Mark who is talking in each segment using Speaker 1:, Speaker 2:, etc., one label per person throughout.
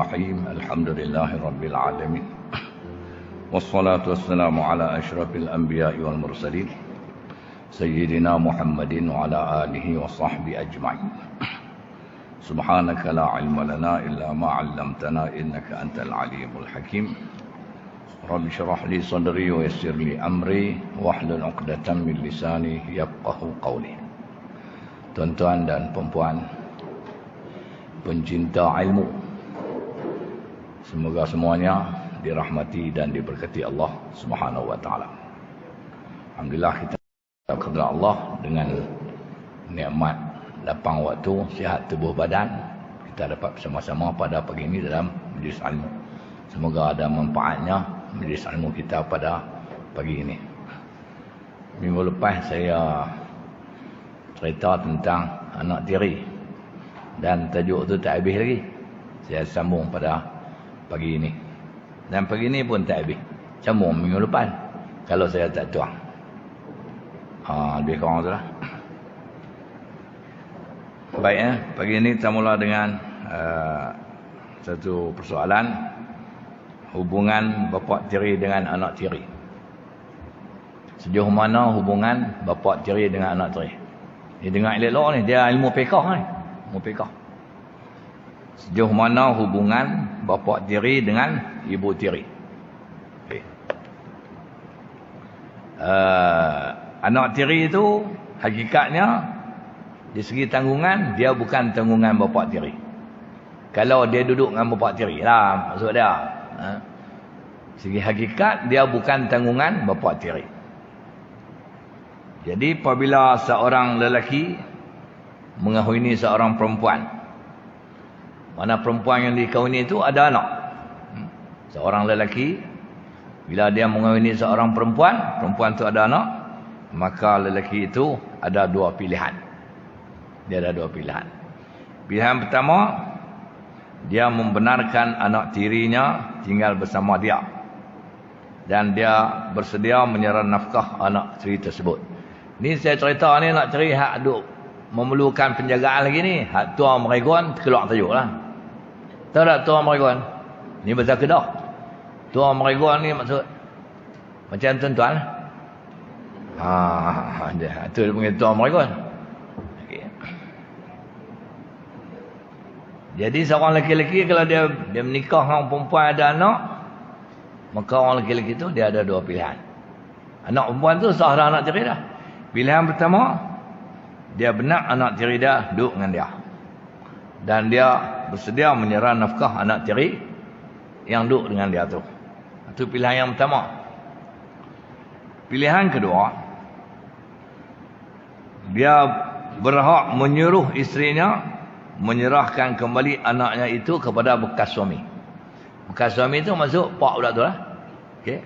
Speaker 1: Bismillahirrahmanirrahim. Alhamdulillahirabbil alamin. Wassalatu wassalamu ala asyrafil anbiya'i wal mursalin sayyidina Muhammadin wa ala alihi wa sahbihi ajma'in. Subhanaka la ilma lana illa ma 'allamtana innaka antal alimul hakim. Rabbi shrah li sadri wa yassir li amri wahlul 'uqdatam min lisani yafqahu qawli. Tuan-tuan dan puan-puan pencinta ilmu, semoga semuanya dirahmati dan diberkati Allah Subhanahu wa taala. Alhamdulillah kita kepada Allah dengan nikmat lapang waktu, sihat tubuh badan, kita dapat bersama-sama pada pagi ini dalam majlis ilmu. Semoga ada manfaatnya majlis ilmu kita pada pagi ini. Minggu lepas saya cerita tentang anak tiri dan tajuk tu tak habis lagi. Saya sambung pada pagi ini. Dan pagi ini pun tak habis. Sambung minggu depan kalau saya tak tuang. Lebih kurang tu lah. Baik, pagi ini kita mula dengan satu persoalan hubungan bapa tiri dengan anak tiri. Sejauh mana hubungan bapa tiri dengan anak tiri? Dia dengar elok ni, dia ilmu fiqh ni. Ilmu fiqh. Sejauh mana hubungan bapa tiri dengan ibu tiri? Okay. Anak tiri itu hakikatnya di segi tanggungan dia bukan tanggungan bapa tiri. Kalau dia duduk dengan bapa tiri lah maksud dia. Segi hakikat dia bukan tanggungan bapa tiri. Jadi apabila seorang lelaki mengahwini seorang perempuan, mana perempuan yang dikahwini itu ada anak. Seorang lelaki bila dia mengahwini seorang perempuan, perempuan itu ada anak, maka lelaki itu ada dua pilihan. Dia ada dua pilihan. Pilihan pertama, dia membenarkan anak tirinya tinggal bersama dia, dan dia bersedia menyerah nafkah anak tiri tersebut. Ni saya cerita ni nak cari hak duk memerlukan penjagaan lagi ni. Hak Tuan Meregon keluar tajuk lah. Tahu tak Tuan Meregon? Ni bahasa Kedah. Tuan Meregon ni maksud macam tuan-tuan lah. Itu dia panggil Tuan Meregon. Okay. Jadi seorang lelaki kalau dia menikah dengan perempuan ada anak, maka orang lelaki itu dia ada dua pilihan. Anak perempuan tu sah dah anak tiri dah. Pilihan pertama, dia benak anak tiri dia duduk dengan dia, dan dia bersedia menyerah nafkah anak tiri yang duduk dengan dia tu. Itu pilihan yang pertama. Pilihan kedua, dia berhak menyuruh isterinya menyerahkan kembali anaknya itu kepada bekas suami. Bekas suami itu masuk pak pula tu lah. Okey.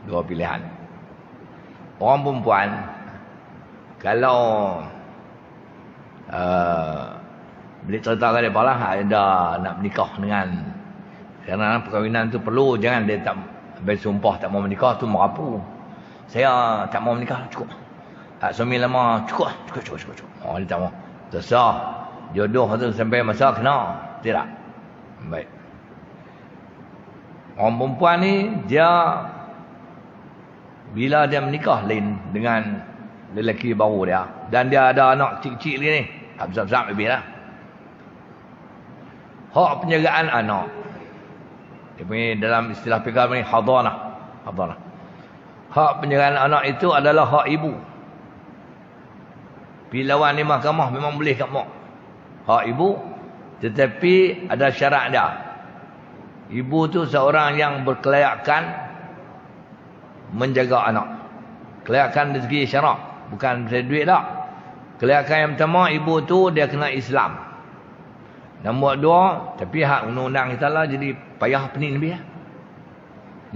Speaker 1: Dua pilihan. Orang perempuan kalau boleh ceritakan dia lah, ada nak menikah dengan, kerana perkahwinan tu perlu, jangan dia tak bersumpah tak mau menikah tu merapu. Saya tak mau menikah, cukup. Suami lama, cukup. Dia tak mau. Tersah jodoh tu sampai masa kena. Tidak. Baik. Orang perempuan ni dia bila dia menikah lain dengan lelaki baru dia, dan dia ada anak kecil-kecil ni, besar-besar lebih lah. Hak penjagaan anak, dia punya dalam istilah fikah ni hadanah. Hak penjagaan anak itu adalah hak ibu. Pilawan di mahkamah memang boleh kat mak. Hak ibu, tetapi ada syarat dia. Ibu tu seorang yang berkelayakan menjaga anak. Kelayakan dari segi syarak, bukan dari duit tak. Kelayakan yang pertama, ibu tu dia kena Islam. Nombor dua, tapi hak undang-undang kita lah, jadi payah pening lebih ya.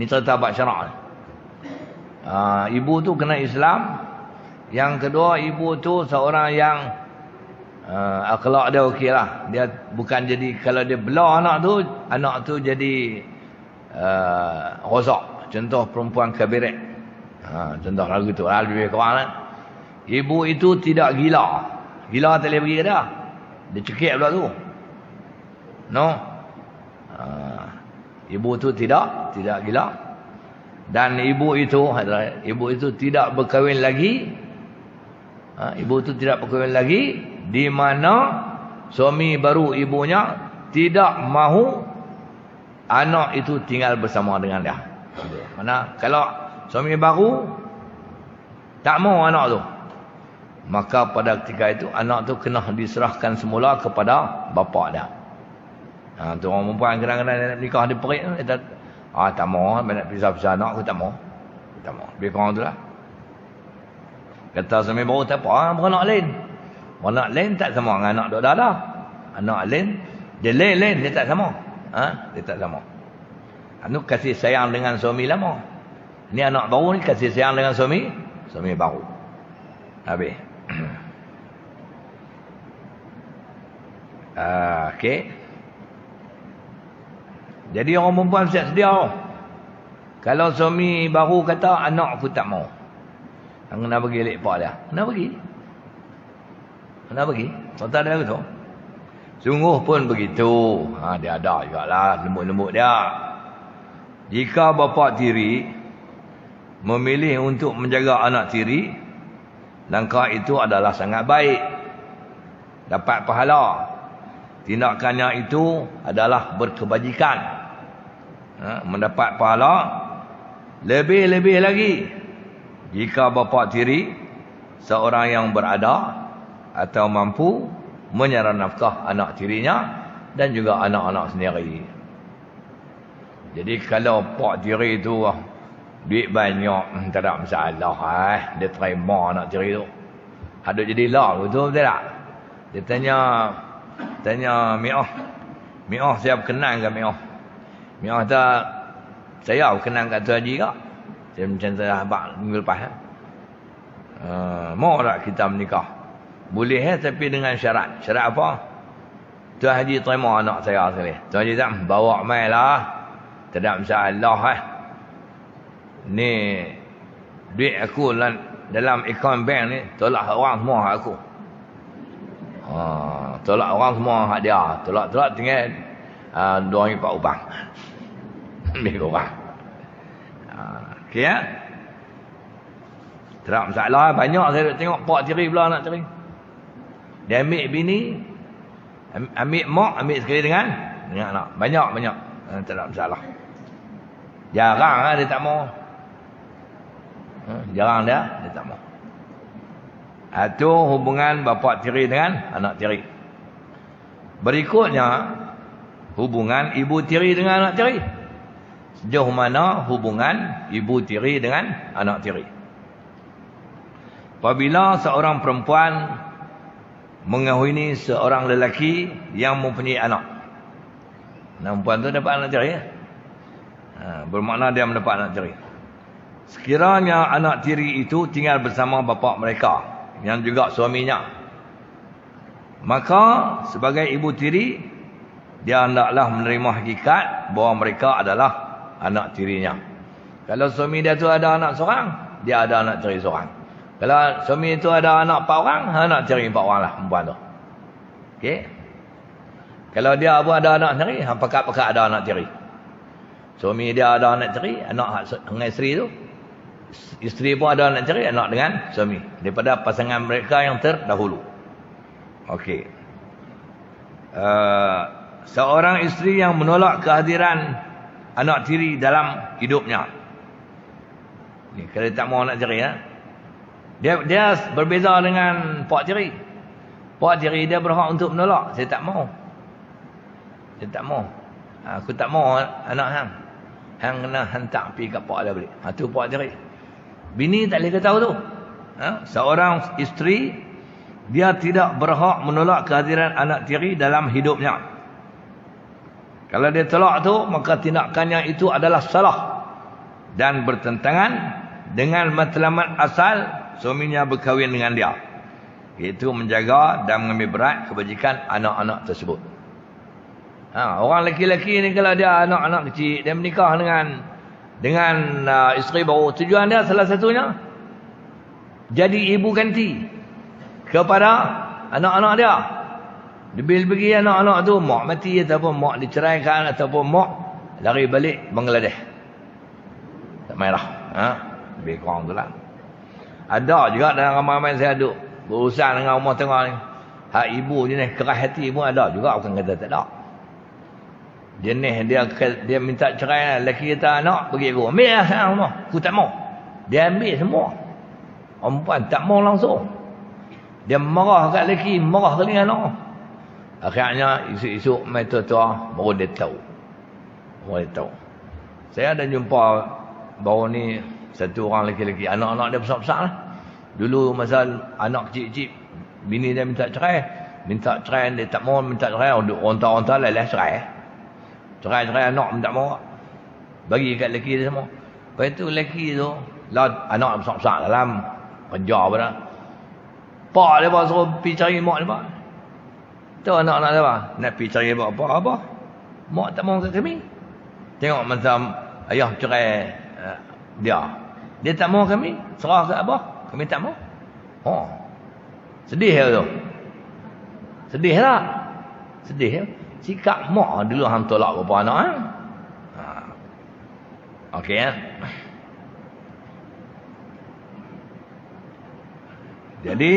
Speaker 1: Ni cerita bab syarak. Ibu tu kena Islam. Yang kedua, ibu tu seorang yang akhlak dia okey lah. Dia bukan jadi, kalau dia belah anak tu jadi rosak. Contoh perempuan kabiret. Contoh lagu tu lah, lebih kurang lah. Ibu itu tidak gila. Gila tak boleh pergi ke dia. Dia cekik pula tu. No. Ibu tu tidak gila. Dan ibu itu tidak berkahwin lagi. Ibu itu tidak berkahwin lagi, di mana suami baru ibunya tidak mahu anak itu tinggal bersama dengan dia. Mana kalau suami baru tak mau anak tu, maka pada ketika itu anak tu kena diserahkan semula kepada bapa dia. Tu orang perempuan kadang-kadang nikah di perik, tak mau, nak pisah-pisah anak aku tak mau. Biar korang tu lah. Kata suami baru tak apa, beranak lain. Beranak lain tak sama dengan anak dok dah. Anak lain, dia lain, dia tak sama. Dia tak sama. Anu kasih sayang dengan suami lama. Ini anak baru ni kasih sayang dengan suami baru. Habis. Okey. Jadi orang perempuan siap sedia. Kalau suami baru kata anak aku tak mau, kena bagi lekpak dia. Kena bagi. Serta dia betul. Sungguh pun begitu. Dia ada jugalah lembut-lembut dia. Jika bapa tiri memilih untuk menjaga anak tiri, langkah itu adalah sangat baik. Dapat pahala. Tindakannya itu adalah berkebajikan. Mendapat pahala lebih-lebih lagi jika bapa tiri seorang yang berada atau mampu menyara nafkah anak tirinya dan juga anak-anak sendiri. Jadi kalau pak tiri itu duit banyak, tak ada masalah. Dia terima anak tiri tu. Ada jadilah, betul tak? Dia tanya Mi'ah saya kenal ke Mi'ah? Mi'ah tak, saya kenal kat tu Haji kak. Saya macam saya habak minggu lepas. Mau tak kita menikah? Boleh tapi dengan syarat. Syarat apa? Tuan Haji terima anak saya sekali. Tuan Haji tak, bawa mai lah. Tak ada masalah. Ni duit aku dalam akaun bank ni tolak orang semua hak aku. Tolak orang semua hak dia. Tolak tinggal RM2 ubang. Ambil orang. Okey ya. Tak ada masalah. Banyak saya tengok pak tiri pula anak tiri. Dia ambil bini, ambil mak, ambil sekali dengan anak. Banyak. Tak ada masalah. Jarang lah dia tak mau. Jarang dia tak mau. Itu hubungan bapa tiri dengan anak tiri. Berikutnya, hubungan ibu tiri dengan anak tiri. Sejauh mana hubungan ibu tiri dengan anak tiri. Apabila seorang perempuan mengahwini seorang lelaki yang mempunyai anak. Perempuan tu dapat anak tiri ya? Bermakna dia mendapat anak tiri. Sekiranya anak tiri itu tinggal bersama bapa mereka yang juga suaminya, maka sebagai ibu tiri dia hendaklah menerima hakikat bahawa mereka adalah anak tirinya. Kalau suami dia tu ada anak seorang, dia ada anak tiri seorang. Kalau suami itu ada anak 4 orang, anak tiri 4 orang lah perempuan tu. Okey. Kalau dia pun ada anak sendiri, pakat-pakat ada anak tiri. Suami dia ada anak tiri, anak dengan isteri tu. Isteri pun ada anak tiri, anak dengan suami. Daripada pasangan mereka yang terdahulu. Okey. Seorang isteri yang menolak kehadiran anak tiri dalam hidupnya. Ni kalau tak mau anak tiri ya. Dia berbeza dengan pak tiri. Pak tiri dia berhak untuk menolak. Saya tak mau. Aku tak mau anak hang. Hang kena hantar pergi kat pak dia balik. Tu pak tiri. Bini tak boleh tahu tu. Seorang isteri dia tidak berhak menolak kehadiran anak tiri dalam hidupnya. Kalau dia tolak tu, maka tindakannya itu adalah salah dan bertentangan dengan matlamat asal suaminya berkahwin dengan dia, iaitu menjaga dan mengambil berat kebajikan anak-anak tersebut. Orang lelaki-lelaki ni kalau dia anak-anak kecil, dia menikah dengan isteri baru, tujuan dia salah satunya jadi ibu ganti kepada anak-anak dia. Debil pergi anak-anak tu, mak mati ataupun mak diceraikan ataupun mak lari balik Bangladesh. Tak main lah. Lebih kurang tu lah. Ada juga dalam ramai-ramai saya duduk berurusan dengan rumah tengah ni. Hak ibu jenis keras hati pun ada juga, bukan kata tak ada. Jenis dia minta cerai, lelaki kata anak pergi aku. Ambil lah sekarang rumah. Aku tak mau. Dia ambil semua. Perempuan tak mau langsung. Dia marah kat lelaki, marah ke dengan anak. Akhirnya esok-esok main tua-tua baru dia tahu. Saya ada jumpa baru ni satu orang lelaki-lelaki, anak-anak dia besar-besar lah. Dulu masa anak kecil-kecil, bini dia minta cerai, dia tak mau minta cerai, onta-onta lelah cerai. Cerai anak minta mau. Bagi kat lelaki dia semua. Lepas tu lelaki tu, anak besar-besar dalam kerja apa dah. Pak dia suruh pergi cari mak dia. Tahu anak-anak dia apa? Nak pergi cari apa? Mak tak mau kat kami. Tengok macam ayah cerai dia. Dia tak mau kami. Serah kat abah. Kami tak mau. Oh. Sedih ke tu? Sedih tak? Sedih ya? Sikap mak dulu hang tolak berapa anak kan? Okey ya. Jadi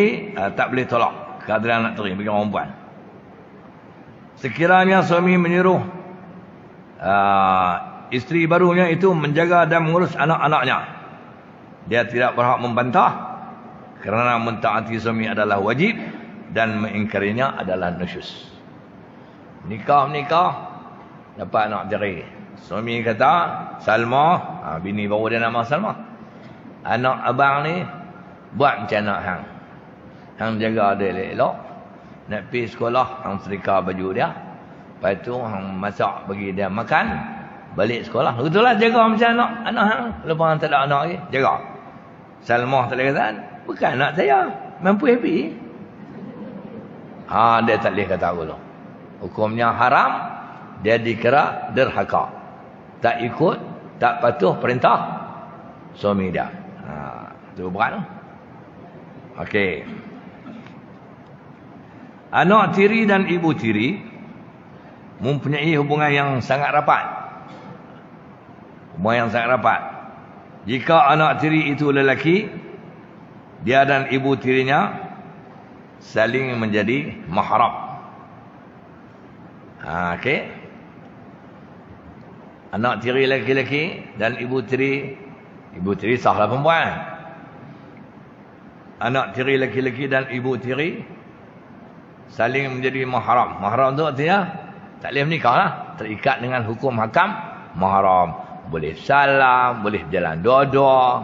Speaker 1: tak boleh tolak kehadiran anak teri bagi orang perempuan. Sekiranya suami menyuruh isteri barunya itu menjaga dan mengurus anak-anaknya, dia tidak berhak membantah, kerana mentaati suami adalah wajib dan mengingkarinya adalah nusyus. Nikah dapat anak teri. Suami kata Salma, bini baru dia nama Salma, anak abang ni buat macam nak hang jaga dia elok. Nak pergi sekolah, hang setrika baju dia. Lepas tu hang masak bagi dia makan, balik sekolah. Betul lah jaga macam anak hang. Lepas hang tak ada anak lagi, jaga. Salmah tak boleh kata, bukan anak saya, mampu happy. Dia tak boleh kata dulu. Hukumnya haram, dia dikira derhaka. Tak ikut, tak patuh perintah suami dia. Itu berat. Okey. Anak tiri dan ibu tiri mempunyai hubungan yang sangat rapat. Jika anak tiri itu lelaki, dia dan ibu tirinya saling menjadi mahram. Okey. Anak tiri lelaki dan ibu tiri sahlah perempuan. Anak tiri lelaki dan ibu tiri saling menjadi mahram. Mahram tu artinya tak boleh menikah lah. Terikat dengan hukum hakam mahram. Boleh salam, boleh jalan dua-dua,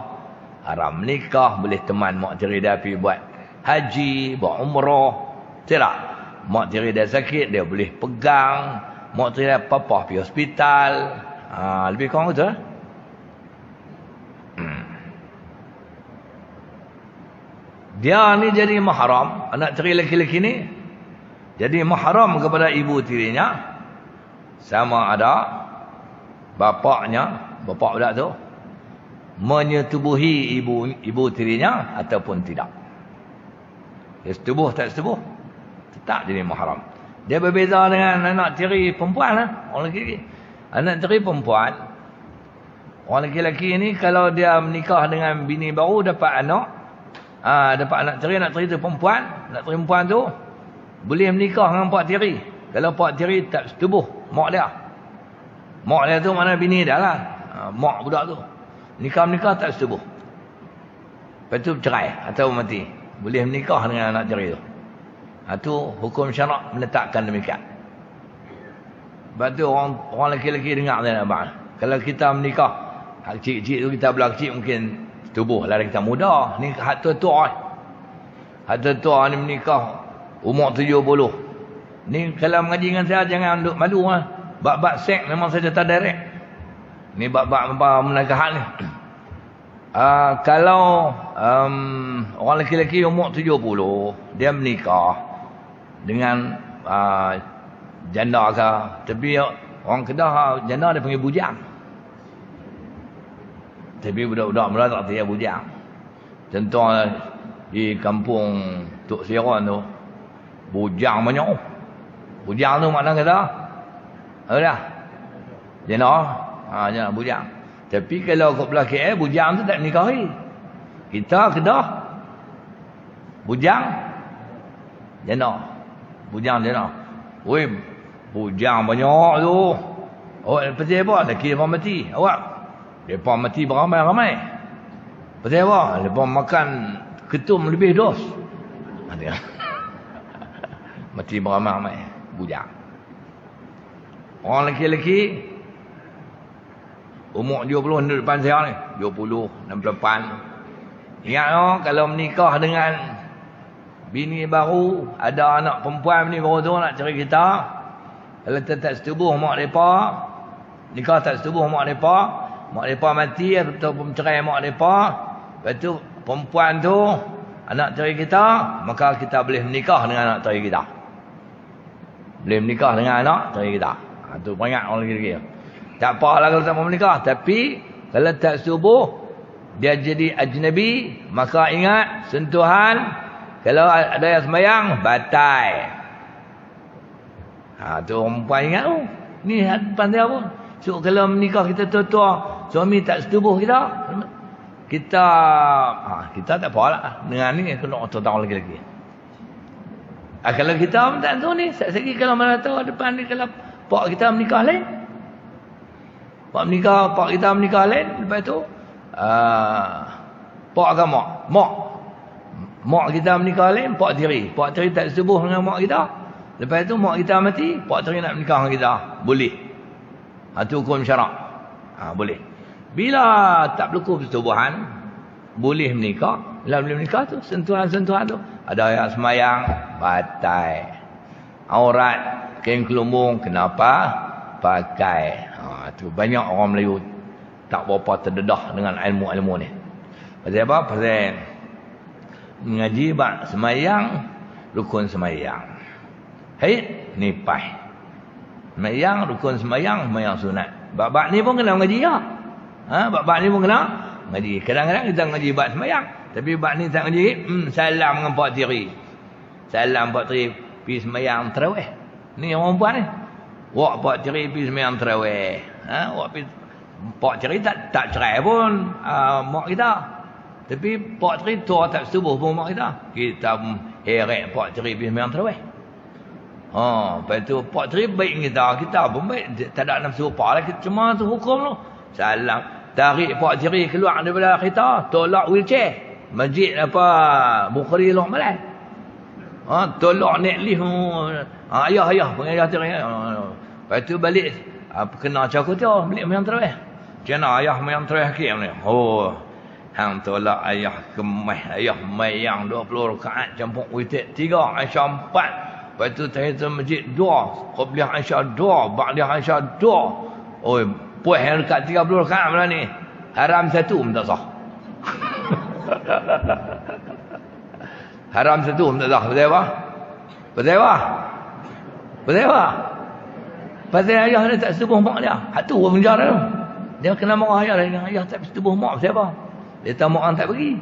Speaker 1: haram menikah, boleh teman mak tiri dia pergi buat haji, buat umrah. Tak? Mak tiri dia sakit, dia boleh pegang. Mak tiri dia papa pergi hospital. Lebih kurang betul lah. Dia ni jadi mahram, anak tiri lelaki ni jadi mahram kepada ibu tirinya, sama ada bapak budak tu menyetubuhi ibu tirinya ataupun tidak. Dia setubuh tak setubuh, tetap jadi mahram. Dia berbeza dengan anak tiri perempuan lah. Orang lelaki, anak tiri perempuan, orang lelaki ni kalau dia menikah dengan bini baru dapat anak, dapat anak tiri tu perempuan. Anak tiri perempuan tu boleh menikah dengan pak tiri. Kalau pak tiri tak setubuh mak dia. Mak dia tu mana bini dia lah. Mak budak tu. Nikah tak setubuh. Lepas tu bercerai atau mati. Boleh menikah dengan anak tiri tu. Itu hukum syarak menetapkan demikian. Sebab tu orang lelaki dengar dia abang. Kalau kita menikah, hak kecil-kecil tu kita belah kecil mungkin setubuh lah kita muda. Ni hak tua-tua. Hak tua-tua ni menikah umur 70. Ni kalau mengaji dengan saya jangan duk malu lah. Bab-bab seks memang saya tak direct. Ni bab-bab menagahan ni. Kalau orang lelaki umur 70 dia menikah dengan janda ke, tapi orang Kedah janda dia panggil bujang. Tapi budak-budak Melayu tak kata bujang. Contoh di kampung Tok Seron tu, bujang banyak. Bujang tu makna kata apa dah? Jenah. Jenah bujang. Tapi kalau kat belah KL bujang tu tak nikahi. Kita Kedah bujang jenah. Bujang jenah. Weh, bujang banyak tu. Awak pasal apa? Laki depa mati. Awak depa mati beramai-ramai. Pasal apa? Depa makan ketum lebih dos. Ada. Mati beramai-ramai. Bujang. Orang lelaki-lelaki umur 20 ni depan saya ni. 20, 68. Ingat no, kalau menikah dengan bini baru, ada anak perempuan ni baru tu nak cari kita. Kalau tak setubuh mak mereka, nikah tak setubuh mak mereka mati atau cerai mak mereka, lepas tu perempuan tu anak cari kita, maka kita boleh menikah dengan anak cari kita. Boleh menikah dengan anak cari kita. Tu peringat orang lagi-lagi. Tak apalah kalau tak mau menikah, tapi kalau tak setubuh dia jadi ajnabi, maka ingat sentuhan kalau ada yang sembahyang batal. Tu orang perempuan ingat tu. Ni pandai apa? So kalau menikah kita tua-tua, suami tak setubuh kita tak apalah. Dengan ni kena orang lagi-lagi. Kalau kita tak tahu ni, sekali kalau mana tahu depan ni kalau pak kita menikah lain. Pak kita menikah lain, lepas tu pak ke mak kita menikah lain, pak tiri tak setubuh dengan mak kita. Lepas tu mak kita mati, pak tiri nak menikah dengan kita, boleh. Itu hukum syarak. Boleh. Bila tak berlaku persetubuhan, boleh menikah. Bila boleh menikah tu, sentuhan-sentuhan tu, ada yang semayang batal. Aurat kain kelumbung kenapa pakai. Tu banyak orang Melayu tak berapa terdedah dengan ilmu-ilmu ni. Pasal apa? Pasal mengaji bab semayang, rukun semayang. Haid, nipah. Semayang, rukun semayang, semayang sunat. Bab-bab ni pun kena mengaji ya. Bab-bab ni pun kena mengaji. Kadang-kadang kita mengaji bab semayang, tapi bab ni tak mengaji. Salam dengan pak tiri. Salam pak tiri pergi semayang tarawih. Ni orang perempuan ni. Wak pak tiri pergi semayang tarawih. Pak tiri tak cerai pun mak kita. Tapi pak tiri tua tak setubuh pun mak kita. Kita heret pak tiri pergi semayang tarawih. Lepas tu pak tiri baik kita pun baik. Tak ada nafsu apa lah. Cuma tu hukum tu. Salam. Tarik pak tiri keluar daripada kita. Tolak wheelchair. Masjid Bukhari Loh Malai. Tolak naik lift. Ayah pengajar tiri. Lepas tu balik. Kena cakap tu. Balik mayang terawih. Macam mana ayah mayang terawih hakim ni? Hang tolak ayah kemah. Ayah mayang 20 rakaat. Campur witir 3. Aisyah 4. Lepas tu tahiyatul masjid 2. Qabliyah Aisyah 2. Ba'diyah Aisyah 2. Puas yang dekat 30 rakaat malam ni. Haram 1 pun tak sah. Haram 1 pun tak sah. Betul apa? Pasal ayah dia tak setubuh mak dia. Itu orang penjara tu. Dia kena marah ayah dia. Ayah tak setubuh mak. Pasal apa? Dia tahu mak orang tak pergi.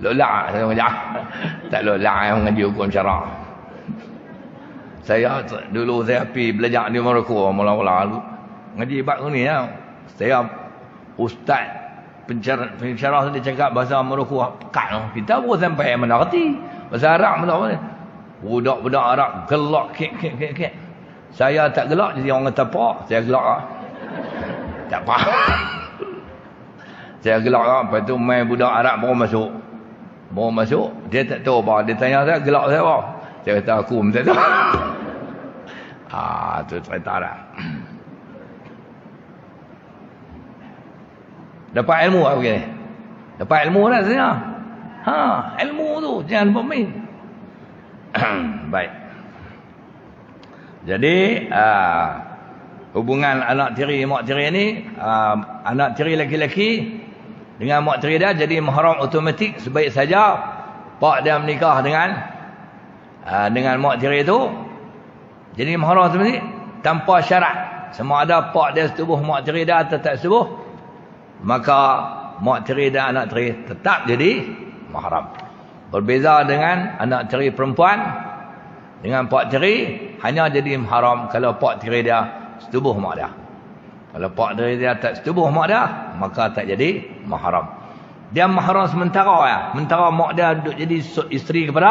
Speaker 1: Lolak. Tak lolak yang mengaji hukum syarak. Dulu saya pergi belajar di Morocco. Mula-mula ngaji bab ni ya. Saya ustaz pensyarah dia cakap bahasa Morocco pekat. Kita pun sampai mana reti. Bahasa Arab mana apa. Budak-budak Arab gelak kek. Saya tak gelak jadi orang kata apa? Saya gelak lah. Tak apa. Saya gelak lah. Lepas tu main budak Arab baru masuk. Dia tak tahu apa. Dia tanya saya gelak saya apa? Saya kata aku pun tak tahu. Tu cerita dah. Dapat ilmu lah begini. Dapat ilmu lah sebenarnya. Ilmu tu jangan lupa main. Baik. Jadi hubungan anak tiri mak tiri ni, anak tiri lelaki dengan mak tiri dia jadi mahram automatik sebaik saja pak dia menikah dengan mak tiri itu. Jadi mahram automatik tanpa syarat. Sama ada pak dia setubuh mak tiri dia atau tak setubuh, maka mak tiri dan anak tiri tetap jadi mahram. Berbeza dengan anak tiri perempuan dengan pak tiri, hanya jadi haram kalau pak tiri dia setubuh mak dia. Kalau pak tiri dia tak setubuh mak dia, maka tak jadi mahram. Dia mahram sementara ya. Sementara mak dia duduk jadi isteri kepada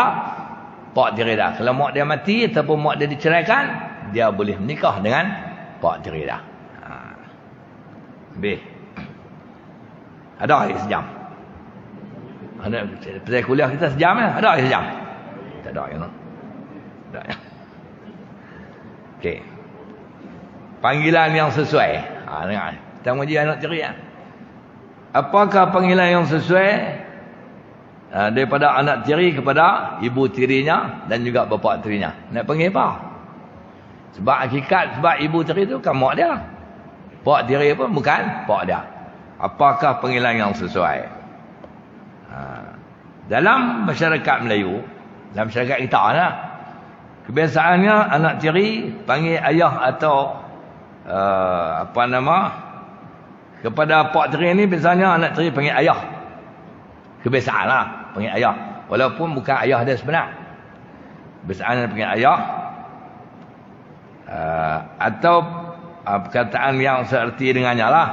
Speaker 1: pak tiri dia. Kalau mak dia mati ataupun mak dia diceraikan, dia boleh menikah dengan pak tiri dia. B. Ada hari sejam. Ada pasal kuliah kita sejam ya? Ada hari sejam? Tak ada ya. Tak ya. Okey. Panggilan yang sesuai. Dengar. Kita mengaji anak tiri ya. Apakah panggilan yang sesuai daripada anak tiri kepada ibu tirinya dan juga bapa tirinya? Nak panggil apa? Sebab hakikat, sebab ibu tiri itu kan mak dia. Pak tiri pun bukan pak dia. Apakah panggilan yang sesuai? Dalam masyarakat Melayu, dalam masyarakat kita lah, kebiasaannya anak tiri panggil ayah atau kepada pak tiri ni biasanya anak tiri panggil ayah. Kebiasaan lah panggil ayah, walaupun bukan ayah dia sebenar. Kebiasaan dia panggil ayah, atau perkataan yang seerti dengannya lah,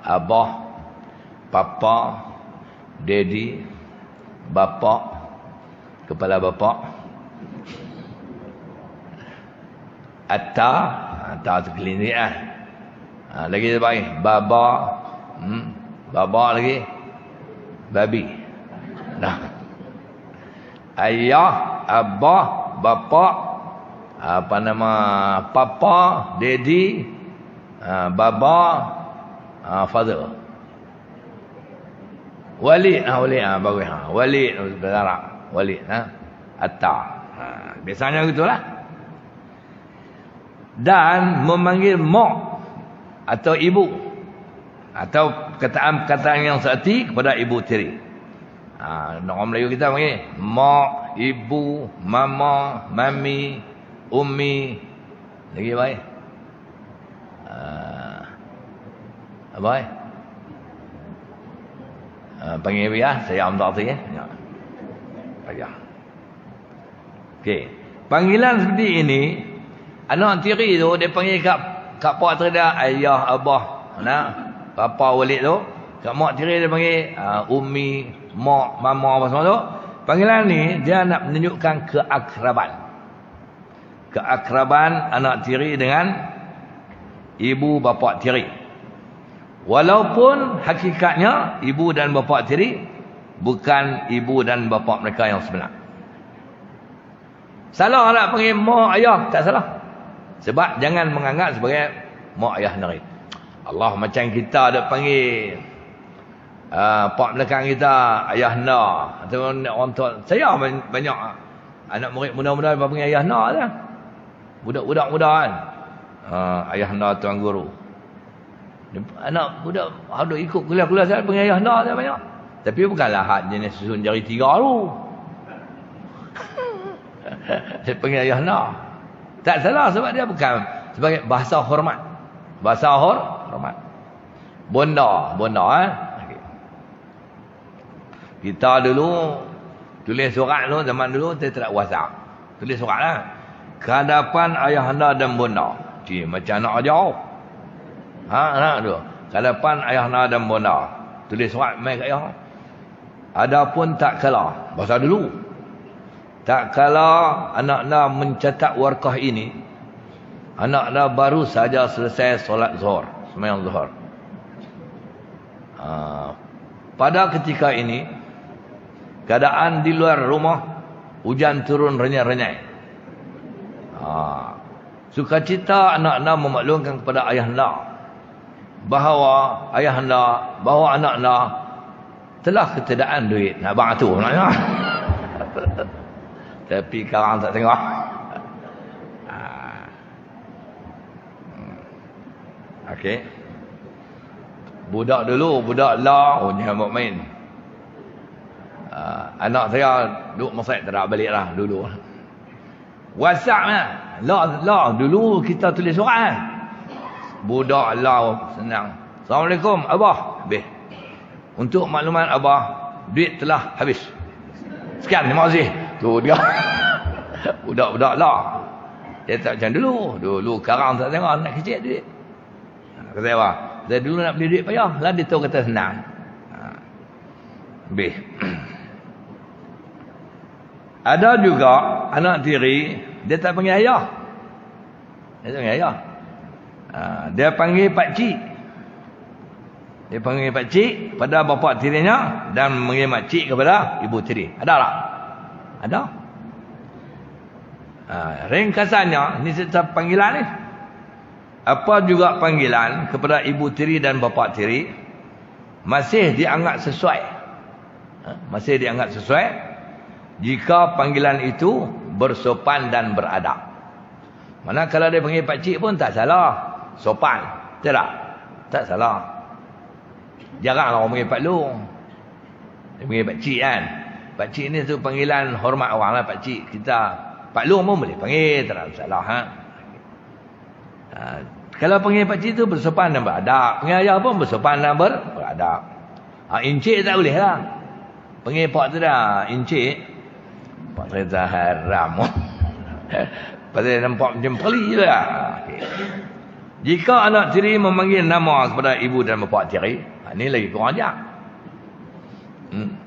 Speaker 1: abah, papa, daddy, bapa, kepala bapa, atta tu klinik lah. Lagi baik baba, baba lagi babi. Nah, ayah, abah, bapa, papa, daddy, baba, father. Walid, bagus. Walid berdarah. Walid, atta. Biasanya gitulah. Dan memanggil mak atau ibu, atau perkataan-perkataan yang seerti kepada ibu tiri. Orang Melayu kita panggil mak, ibu, mama, mami, ummi. Lagi baik. Apa panggil biar saya ambil tu ya. Ayah. Okey. Panggilan seperti ini, anak tiri tu dia panggil kat pak tiri dia ayah, abah, papa, walid tu. Kat mak tiri dia panggil ummi, mak, mama apa semua tu. Panggilan ni dia nak menunjukkan keakraban. Keakraban anak tiri dengan ibu bapa tiri. Walaupun hakikatnya ibu dan bapa tiri bukan ibu dan bapa mereka yang sebenar. Salah nak panggil mak ayah, tak salah. Sebab jangan menganggap sebagai mak ayah nari. Allah macam kita ada panggil pak belakang kita ayah na, atau orang tua. Saya banyak anak murid muda-muda panggil ayah na lah. Budak-budak muda kan. Ayah na tuan guru. Anak budak ada ikut kuliah-kuliah saya panggil ayah na saya banyak. Tapi bukanlah hak jenis susun jari 3 tu. Saya panggil ayah na. Tak salah sebab dia bukan sebagai bahasa hormat. Bahasa hormat. Bonda okay. Kita dulu tulis surat tu, zaman dulu saya tak WhatsApp. Tulis surat lah. Kehadapan ayah anda dan bonda. Macam nak jauh. Nak tu. Kehadapan ayah anda dan bonda. Tulis surat mai kat ayah. Adapun tak kala bahasa dulu. Tak kala anak-anak mencatat warkah ini, anak-anak baru saja selesai solat zuhur, sembahyang zuhur. Pada ketika ini keadaan di luar rumah hujan turun renyai-renyai. Sukacita anak-anak memaklumkan kepada ayah anda bahawa anak-anak telah ketiadaan duit nak batu maknanya. Tapi sekarang tak tengok. Okey. Budak dulu, budak lah, dia mau main. Anak saya duduk masjid tak nak balik lah dulu. WhatsApp lah. Dulu kita tulis surat. Budak lah senang. Assalamualaikum abah. Habis. Untuk makluman abah, duit telah habis. Sekian, terima kasih. Tu dia. Budak-budak lah. Dia tak macam dulu. Dulu karang tak tengok anak kecil duit. Kata apa? Dia dulu nak beli duit payah. Lah dia tahu kata senang. Habis. Ada juga anak tiri, dia tak panggil ayah. Dia tak panggil ayah. Dia panggil pakcik. Dia panggil pakcik pada bapa tirinya dan panggil makcik kepada ibu tiri. Ada tak? Ada. Ringkasannya, ni setiap panggilan ni. Apa juga panggilan kepada ibu tiri dan bapa tiri masih dianggap sesuai. Masih dianggap sesuai jika panggilan itu bersopan dan beradab. Mana kalau dia panggil pakcik pun tak salah. Sopan. Tak? Tak salah. Jaranglah orang panggil Pak Long. Dia panggil pakcik kan. Pakcik ni tu panggilan hormat orang lah pakcik. Kita Pak Long pun boleh panggil. Tak ada salah. Kalau panggil pakcik tu bersopan dan beradab. Panggil ayah pun bersopan dan beradab. Encik tak boleh lah. Panggil pak tu dah. Encik. Pak Reza haram. Pasal nampak macam peli je lah. Okay. Jika anak tiri memanggil nama kepada ibu dan bapa tiri, ini lagi kurang ajar.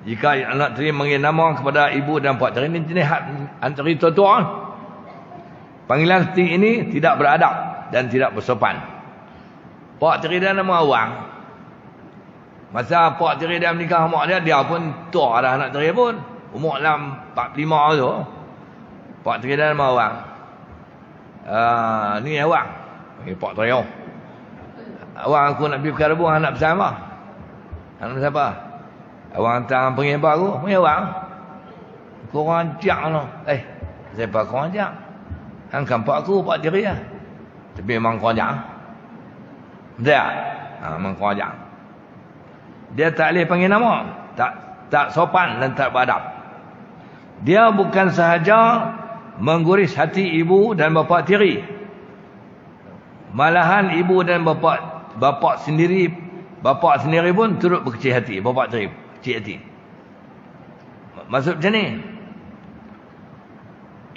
Speaker 1: Jika anak tiri memanggil nama kepada ibu dan bapa tiri, ini jenis antara tua-tua. Panggilan seperti ini tidak beradab dan tidak bersopan. Pak tiri dia nama awang. Masa pak tiri dia menikah mak dia, dia pun tua dah anak tiri pun. Umur dalam 45 tu. Pak tiri dia nama awang. Ni awang. Pak tiri. Awang aku nak pergi perkara buang anak besar apa? Anak besar apa? Awang hantar panggil baru. Panggil awang. Korang ajak lah. Siapa korang ajak? Hang kampak aku, pak tiri lah. Tapi memang korang ajak. Betul tak? Memang korang ajak. Dia tak boleh panggil nama. Tak sopan dan tak beradab. Dia bukan sahaja mengguris hati ibu dan bapa tiri. Malahan ibu dan bapa sendiri pun turut berkecil hati. Bapa tiri kecil hati. Maksud macam ni.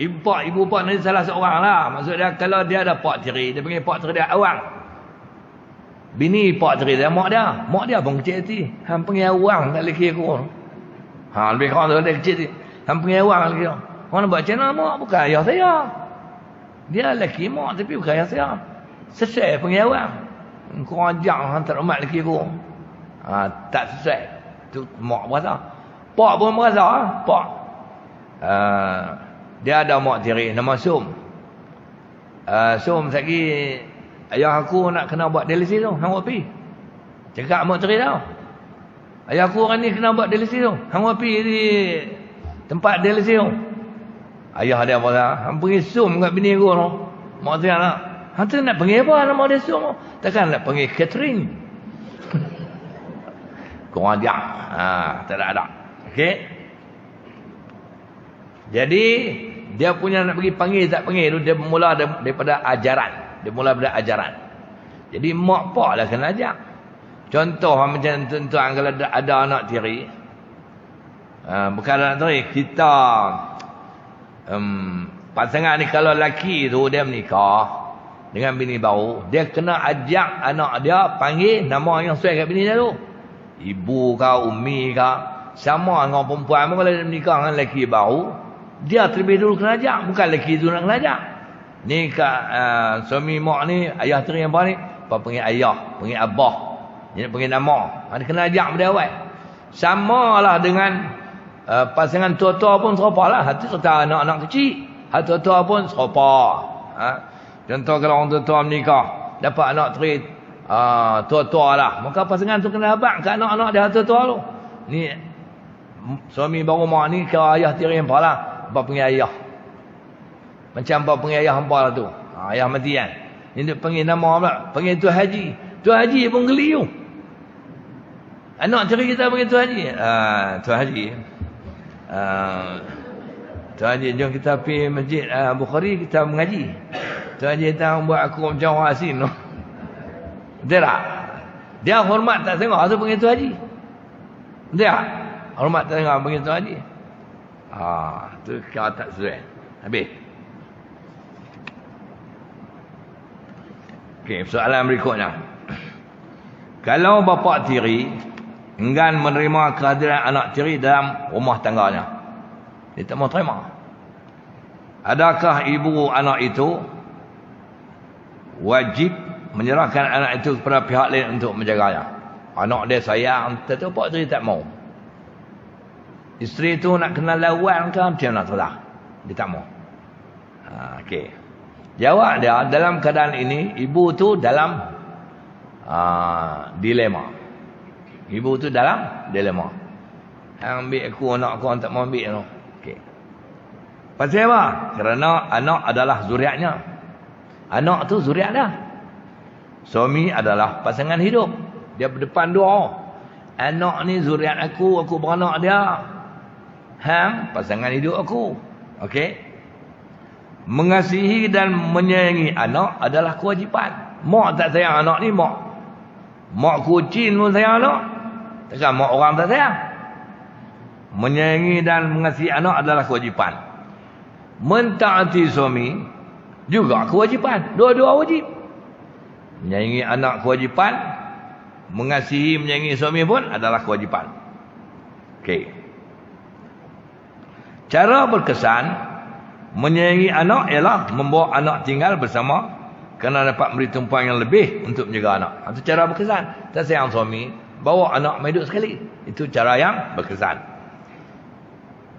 Speaker 1: Ibu pak ni salah seorang lah. Maksud dia kalau dia ada pak tiri, dia panggil pak tiri dia awang. Bini pak tiri dia mak dia. Mak dia pun kecil hati. Hang panggil awang tak lelaki aku. Lebih kurang tu dia kecil hati. Hang panggil awang lelaki aku. Orang buat macam mana mak? Bukan ayah saya. Dia lelaki mak tapi bukan ayah saya. Sesuai panggil awang. Kau ajak hang tak hormat lelaki aku. Tak sesuai. Tu mak berasa. Pak pun berasa. Pak. Dia ada mak tiri nama Som. Som lagi ayah aku nak kena buat dialisis tu. Hang buat pi. Cakap mak tiri tau. Ayah aku orang ni kena buat dialisis tu. Hang buat pi di tempat dialisis tu. Ayah dia berasa. Hang pergi Som kat bini aku tu. Mak tiri nak. Hang tu nak panggil apa nama dia Som? Takkan nak panggil Catherine. Korang ajak. Tak ada. Okey. Jadi dia punya nak pergi panggil tak panggil tu dia mula daripada ajaran. Dia mula daripada ajaran. Jadi mak pak lah kena ajak. Contoh macam tuan kalau ada anak tiri. Bukan anak tiri, kita pasangan ni kalau lelaki tu dia menikah dengan bini baru, dia kena ajak anak dia panggil nama yang sesuai kat bini dia tu. Ibu ke, umi ke, sama dengan perempuan pun kalau dia menikah dengan lelaki baru, dia terlebih dulu kena ajak, bukan lelaki tu nak kena ajak. Ni suami mak ni, ayah tiri yang apa ni, apa panggil ayah, panggil abah, dia nak panggil nama, dia kena ajak pada awal. Sama lah dengan pasangan tua-tua pun serupa lah. Hati serta anak-anak kecil, hati tua-tua pun serupa. Contoh kalau orang tua-tua menikah, dapat anak tiri tua-tua lah, maka pasangan tu kena abang ke anak-anak dia tua-tua tu. Ni suami baru mak ni ke ayah tiri yang apa lah, apa panggil ayah. Macam apa panggil ayah hampa lah tu. Ayah mati kan. Ni dia panggil nama pula. Panggil Tuan Haji. Tuan Haji pun geli tu. Anak tiri kita panggil Tuan Haji. Tuan Haji. Tuan Haji, jom kita pergi masjid Bukhari, kita mengaji. Tuan Haji datang buat aku macam orang asin tu. Betul tak? Dia hormat tak tengok tu panggil Tuan Haji. Betul tak? Hormat tak tengok panggil Tuan Haji. Tu kau tak sesuai. Habis. Okey, soalan berikutnya. Kalau bapa tiri enggan menerima kehadiran anak tiri dalam rumah tangganya, dia tak mau terima. Adakah ibu anak itu wajib menyerahkan anak itu kepada pihak lain untuk menjaganya? Anak dia sayang, tentu pak tiri tak mau. Isteri tu nak kenal lawan ke macam mana tu lah. Dia tak mau. Okey. Jawab dia, dalam keadaan ini ibu tu dalam dilema. Ibu tu dalam dilema. Ambil aku, anak aku tak mau ambil tu. Okey. Pasal apa? Kerana anak adalah zuriatnya. Anak tu zuriat dia. Suami adalah pasangan hidup. Dia berdepan dua. Anak ni zuriat aku beranak dia. Hang pasangan hidup aku. Okey. Mengasihi dan menyayangi anak adalah kewajipan. Mak tak sayang anak ni mak. Mak kucing pun sayang anak. Takkan mak orang tak sayang. Menyayangi dan mengasihi anak adalah kewajipan. Mentaati suami juga kewajipan. Dua-dua wajib. Menyayangi anak kewajipan. Mengasihi, menyayangi suami pun adalah kewajipan. Okey. Cara berkesan menyayangi anak ialah membawa anak tinggal bersama kerana dapat memberi tumpuan yang lebih untuk menjaga anak. Itu cara berkesan. Tak sayang suami, bawa anak hidup sekali. Itu cara yang berkesan.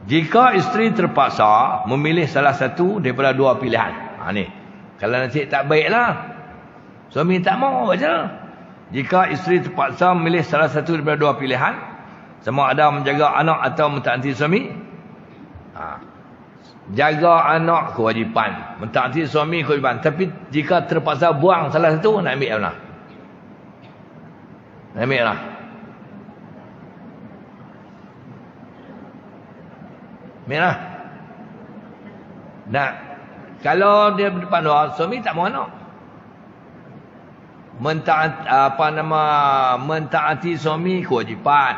Speaker 1: Jika isteri terpaksa memilih salah satu daripada dua pilihan. Ni. Kalau nasib tak baiklah. Suami tak mau macam mana? Jika isteri terpaksa memilih salah satu daripada dua pilihan, sama ada menjaga anak atau mentaati suami. Jaga anak kewajipan, mentaati suami kewajipan. Tapi jika terpaksa buang salah satu, nak ambil mana? Nak ambil mana? Ambil mana? Nak, kalau dia berdepan dua, suami tak mau anak. Mentaati suami kewajipan,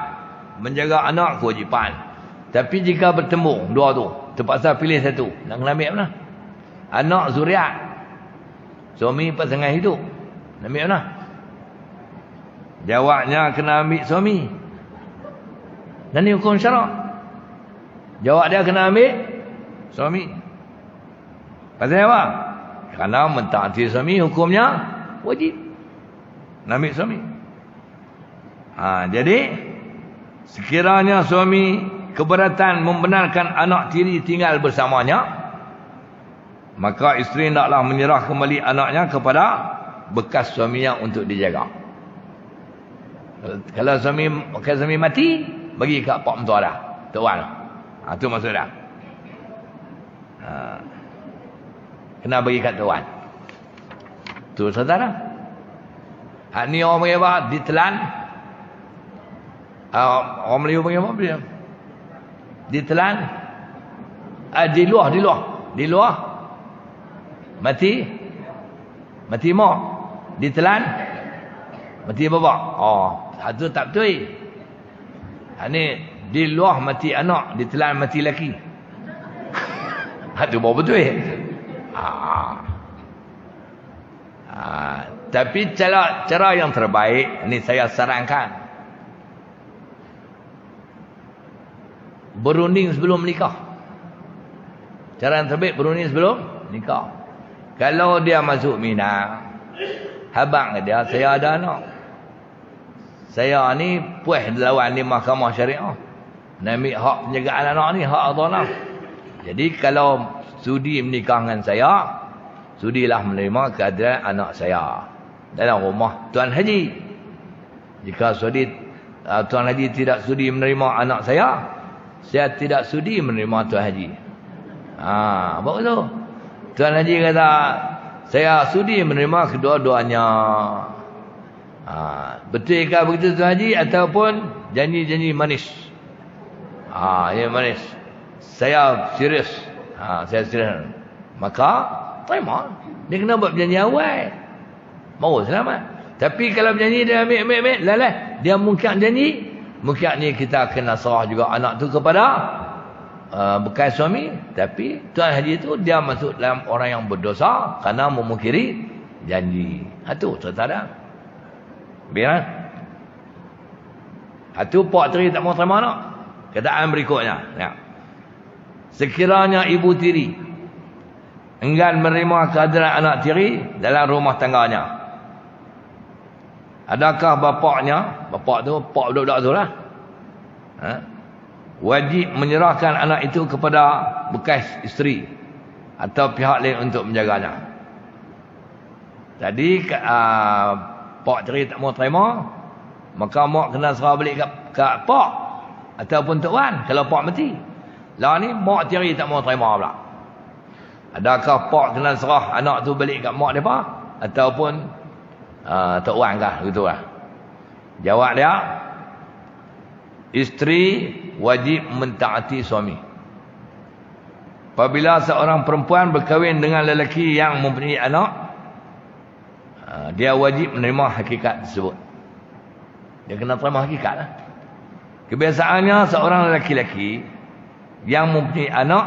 Speaker 1: menjaga anak kewajipan. Tapi jika bertemu dua tu, terpaksa pilih satu, nak kena ambil mana? Anak zuriat, suami pasangan hidup, nak ambil mana? Jawabnya kena ambil suami. Dan ni hukum syarak. Jawab dia kena ambil suami. Pasal apa? Kerana mentaati suami hukumnya wajib. Nak ambil suami. Jadi sekiranya suami keberatan membenarkan anak tiri tinggal bersamanya, maka isteri hendaklah menyerah kembali anaknya kepada bekas suaminya untuk dijaga. Kalau suami mati, bagi kat pak mentua dah, tuan. Itu maksud dah. Kena bagi kat tuan. Tu saudara. Hak ni orang panggil apa? Ditelan. Orang Melayu panggil apa dia? Ditelan. Di luar. Mati mak. Ditelan. Mati bapak. Itu tak betul. Ni di luar mati anak, ditelan mati laki. Itu baru betul. Tapi cara yang terbaik ni saya sarankan, berunding sebelum menikah. Cara yang terbaik berunding sebelum nikah. Kalau dia masuk Minang, habang dia, saya ada anak. Saya ni puas lawan di mahkamah syariah. Nak ambil hak penjagaan anak ni, hak Allah. Jadi kalau sudi menikah dengan saya, sudilah menerima kehadiran anak saya dalam rumah Tuan Haji. Jika Tuan Haji tidak sudi menerima anak saya tidak sudi menerima Tuan Haji. Bagus tu. Tuan Haji kata, saya sudi menerima kedua-duanya. Betulkah begitu Tuan Haji? Ataupun janji-janji manis? Ya manis. Saya serius. Saya serius. Maka terima. Dia kena buat berjanji awal. Mau selamat. Tapi kalau berjanji dia ambil. Lalah. Dia mungkin janji. Mungkin ni kita kena serah juga anak tu kepada bekas suami, tapi Tuan Haji itu dia masuk dalam orang yang berdosa kerana memungkiri janji. Itu cerita dia. Biar itu pak tiri tak mau terima nak. Keadaan berikutnya, ya. Sekiranya ibu tiri enggan menerima kehadiran anak tiri dalam rumah tangganya, adakah bapak tu, pak budak-budak tu lah, wajib menyerahkan anak itu kepada bekas isteri atau pihak lain untuk menjaganya? Jadi pak tiri tak mau terima, maka mak kena serah balik kat pak ataupun tok wan kalau pak mati. Lah ni mak tiri tak mau terima pula. Adakah pak kena serah anak tu balik kat mak depa ataupun tok wan kah, gitulah. Jawab dia, isteri wajib mentaati suami. Apabila seorang perempuan berkahwin dengan lelaki yang mempunyai anak, dia wajib menerima hakikat tersebut. Dia kena terima hakikat lah. Kebiasaannya seorang lelaki-lelaki yang mempunyai anak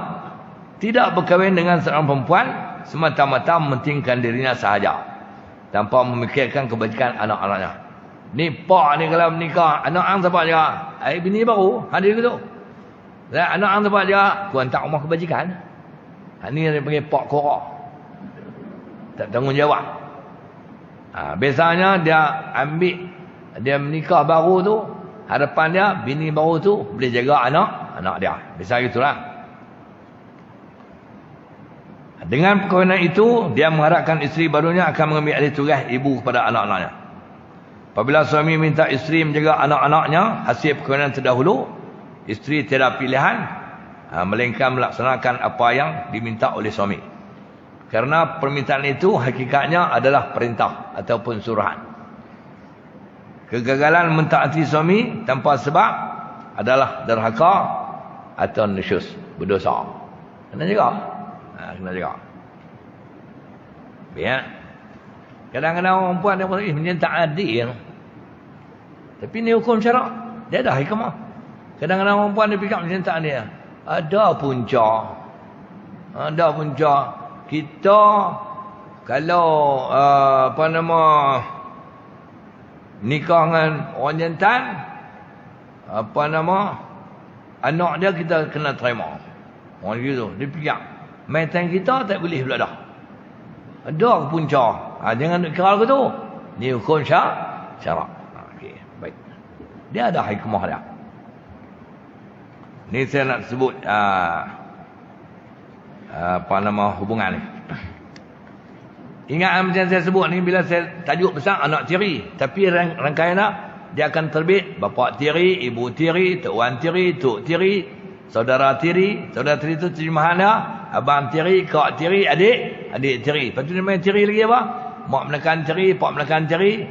Speaker 1: tidak berkahwin dengan seorang perempuan semata-mata mementingkan dirinya sahaja tanpa memikirkan kebajikan anak-anaknya. Ni pak ni kalau menikah, anak ang siapa jaga? Bini baru hadir ke tu. Dan anak ang siapa jaga? Tuan tak rumah kebajikan. Ni dia panggil pak korak. Tak tanggungjawab. Biasanya dia menikah baru tu, harapan dia bini baru tu boleh jaga anak dia. Biasa gitulah. Dengan perkahwinan itu, dia mengharapkan isteri barunya akan mengambil alih tugas ibu kepada anak-anaknya. Apabila suami minta isteri menjaga anak-anaknya hasil perkahwinan terdahulu, isteri tiada pilihan melainkan melaksanakan apa yang diminta oleh suami. Karena permintaan itu hakikatnya adalah perintah ataupun suruhan. Kegagalan mentaati suami tanpa sebab adalah derhaka atau nusyus, berdosa. Kena jaga. Kena jaga. Biar. Kadang-kadang orang perempuan dia kata, macam tak adil. Tapi ni hukum syarak. Dia ada hikmah. Kadang-kadang orang perempuan dia fikir macam tak adil. Ada punca. Ada punca. Kita kalau nikah dengan orang jantan, anak dia kita kena terima. Orang gitu, dia fikir mainan kita tak boleh pula dah. Ada punca. Jangan nak kira ke tu. Ni hukum syarak. Okey, baik. Dia ada hikmah dia. Ni saya nak sebut hubungan ni. Ingat macam saya sebut ni, bila saya tajuk besar anak tiri, tapi rangkaian dia akan terbit bapa tiri, ibu tiri, tok wan tiri, tok tiri, saudara tiri. Saudara tiri tu terjemahan dia abang tiri, kak tiri, adik tiri. Lepas tu dia main tiri lagi apa? Mak menekan tiri, pak menekan tiri,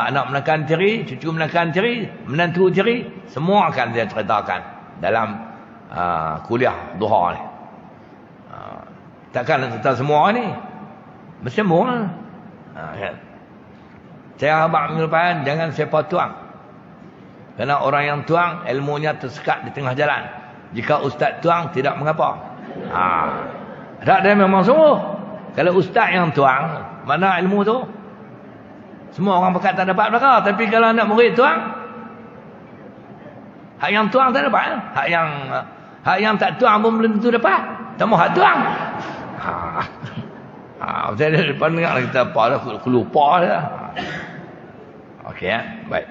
Speaker 1: anak menekan tiri, cucu menekan tiri, menantu tiri. Semua akan dia ceritakan dalam kuliah duha ni. Takkan nak cerita semua ni. Mesti semua. Kan? Saya habaq minggu depan jangan siapa tuang. Kerana orang yang tuang ilmunya tersekat di tengah jalan. Jika ustaz tuang tidak mengapa. Tak, dia memang sungguh. Kalau ustaz yang tuang, mana ilmu tu? Semua orang pekat tak dapat belakang. Tapi kalau anak murid tuang, hak yang tuang tak dapat. Hak yang tak tuang pun belum tentu dapat. Tak mahu hak tuang. Saya depan dengar kita apa dah, lupa dah. Okey, baik.